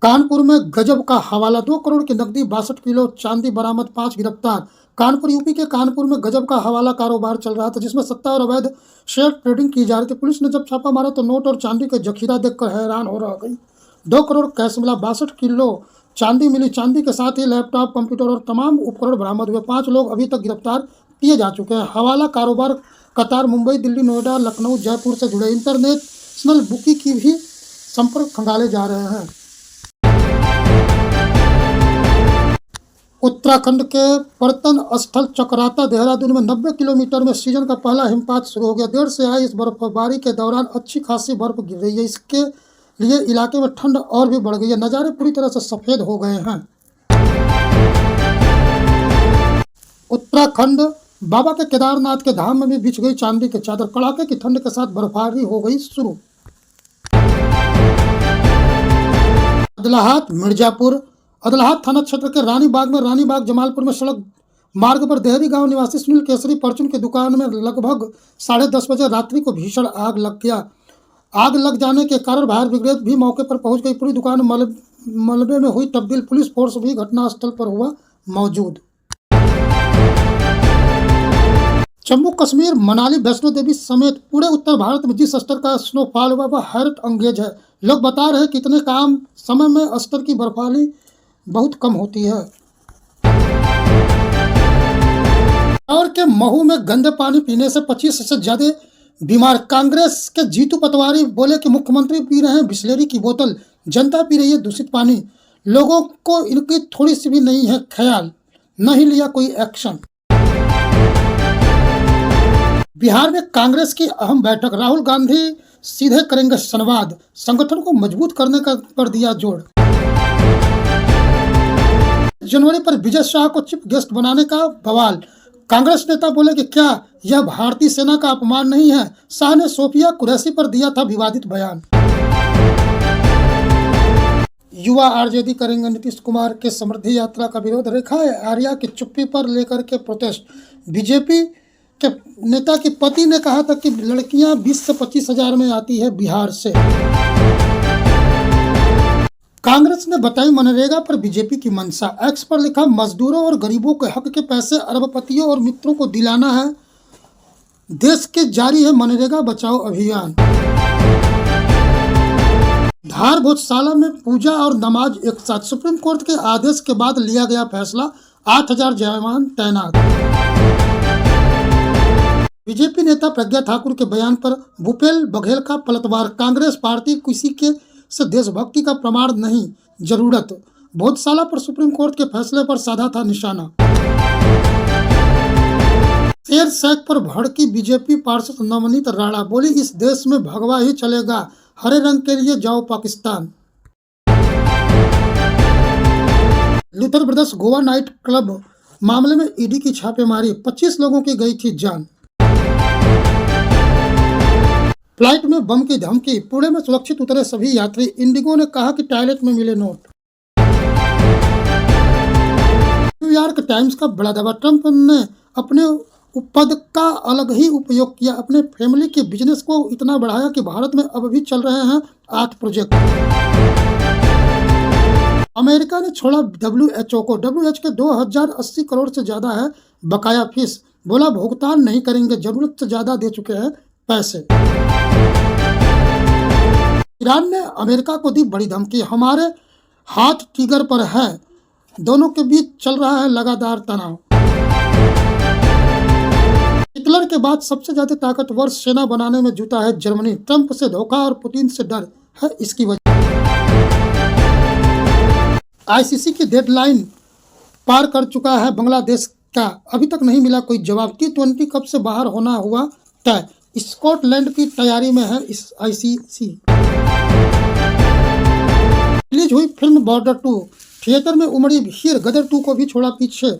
कानपुर में गजब का हवाला, 2 करोड़ की नकदी, 62 किलो चांदी बरामद, 5 गिरफ्तार। कानपुर यूपी के कानपुर में गजब का हवाला कारोबार चल रहा था, जिसमें सट्टा और अवैध शेयर ट्रेडिंग की जा रही थी। पुलिस ने जब छापा मारा तो नोट और चांदी के जखीरा देखकर हैरान हो रह गई। 2 करोड़ कैश मिला, 62 किलो चांदी मिली। चांदी के साथ ही लैपटॉप, कंप्यूटर और तमाम उपकरण बरामद हुए। 5 लोग अभी तक गिरफ्तार किए जा चुके हैं। हवाला कारोबार कतार, मुंबई, दिल्ली, नोएडा, लखनऊ, जयपुर से जुड़े इंटरनेशनल बुकी की भी संपर्क खंगाले जा रहे हैं। उत्तराखंड के पर्यटन स्थल चक्राता देहरादून में 90 किलोमीटर में सीजन का पहला हिमपात शुरू हो गया। देर से आई इस बर्फबारी के दौरान अच्छी खासी बर्फ गिर रही है। इसके लिए इलाके में ठंड और भी बढ़ गई है। नज़ारे पूरी तरह से सफ़ेद हो गए हैं। उत्तराखंड बाबा के केदारनाथ के धाम में भी बिछ गई चांदी की चादर। कड़ाके की ठंड के साथ बर्फबारी हो गई शुरू। अदलाहात मिर्जापुर, अदलाहात थाना क्षेत्र के रानीबाग में रानीबाग जमालपुर में सड़क मार्ग पर देहरी गांव निवासी सुनील केसरी परचून की दुकान में लगभग 10:30 बजे रात्रि को भीषण आग लग गया। आग लग जाने के कारण फायर ब्रिगेड भी मौके पर पहुंच गई। पूरी दुकान मलबे में हुई तब्दील। पुलिस फोर्स भी घटनास्थल पर हुआ मौजूद। जम्मू कश्मीर, मनाली, वैष्णो देवी समेत पूरे उत्तर भारत में जिस स्तर का स्नोफॉल हुआ वह हैरत अंगेज है। लोग बता रहे हैं कि इतने कम समय में स्तर की बर्फबारी बहुत कम होती है। और के महू में गंदे पानी पीने से 25 से ज्यादा बीमार। कांग्रेस के जीतू पटवारी बोले कि मुख्यमंत्री पी रहे हैं बिस्लेरी की बोतल, जनता पी रही है दूषित पानी। लोगों को इनकी थोड़ी सी भी नहीं है ख्याल, नहीं लिया कोई एक्शन। बिहार में कांग्रेस की अहम बैठक, राहुल गांधी सीधे करेंगे संवाद। संगठन को मजबूत करने का पर दिया जोर। जनवरी पर विजय शाह को चीफ गेस्ट बनाने का बवाल। कांग्रेस नेता बोले कि क्या यह भारतीय सेना का अपमान नहीं है। शाह ने सोफिया कुरैशी पर दिया था विवादित बयान। युवा आरजेडी करेंगे नीतीश कुमार के समृद्धि यात्रा का विरोध। रेखा आर्या की चुप्पी पर लेकर के प्रोटेस्ट। बीजेपी के नेता के पति ने कहा था कि लड़कियां 20 से 25 हजार में आती है बिहार से। कांग्रेस ने बताई मनरेगा पर बीजेपी की मंशा। एक्स पर लिखा, मजदूरों और गरीबों के हक के पैसे अरबपतियों और मित्रों को दिलाना है। देश के जारी है मनरेगा बचाओ अभियान। धार भोजशाला में पूजा और नमाज एक साथ। सुप्रीम कोर्ट के आदेश के बाद लिया गया फैसला। 8000 जवान तैनात। बीजेपी नेता प्रज्ञा ठाकुर के बयान पर भूपेश बघेल का पलटवार। कांग्रेस पार्टी किसी के से देशभक्ति का प्रमाण नहीं, जरूरत। भोजशाला पर सुप्रीम कोर्ट के फैसले पर साधा था निशाना। शेर शेख पर भड़की बीजेपी पार्षद नवनीत राणा, बोली इस देश में भगवा ही चलेगा, हरे रंग के लिए जाओ Pakistan. Luther brothers Goa night club मामले में ईडी की छापेमारी, 25 लोगों की गई थी जान। फ्लाइट में बम की धमकी, पुणे में सुरक्षित उतरे सभी यात्री। इंडिगो ने कहा कि टॉयलेट में मिले नोट। न्यूयॉर्क टाइम्स का बड़ा दावा, ट्रंप ने अपने पद का अलग ही उपयोग किया। अपने फैमिली के बिजनेस को इतना बढ़ाया कि भारत में अब भी चल रहे हैं 8 प्रोजेक्ट। अमेरिका ने छोड़ा WHO को। WHO के 2080 करोड़ से ज्यादा है बकाया फीस। बोला भुगतान नहीं करेंगे, जरूरत से ज्यादा दे चुके हैं पैसे। ईरान ने अमेरिका को दी बड़ी धमकी, हमारे हाथ ट्रिगर पर है। दोनों के बीच चल रहा है लगातार तनाव। हिटलर के बाद सबसे ज्यादा ताकतवर सेना बनाने में जुटा है जर्मनी। ट्रंप से धोखा और पुतिन से डर है इसकी वजह। आईसीसी की डेडलाइन पार कर चुका है बांग्लादेश का, अभी तक नहीं मिला कोई जवाब। T20 कप से बाहर होना हुआ तय। स्कॉटलैंड की तैयारी में है इस आईसीसी। रिलीज हुई फिल्म बॉर्डर 2, थिएटर में उमड़ी भीड़, गदर 2 को भी छोड़ा पीछे।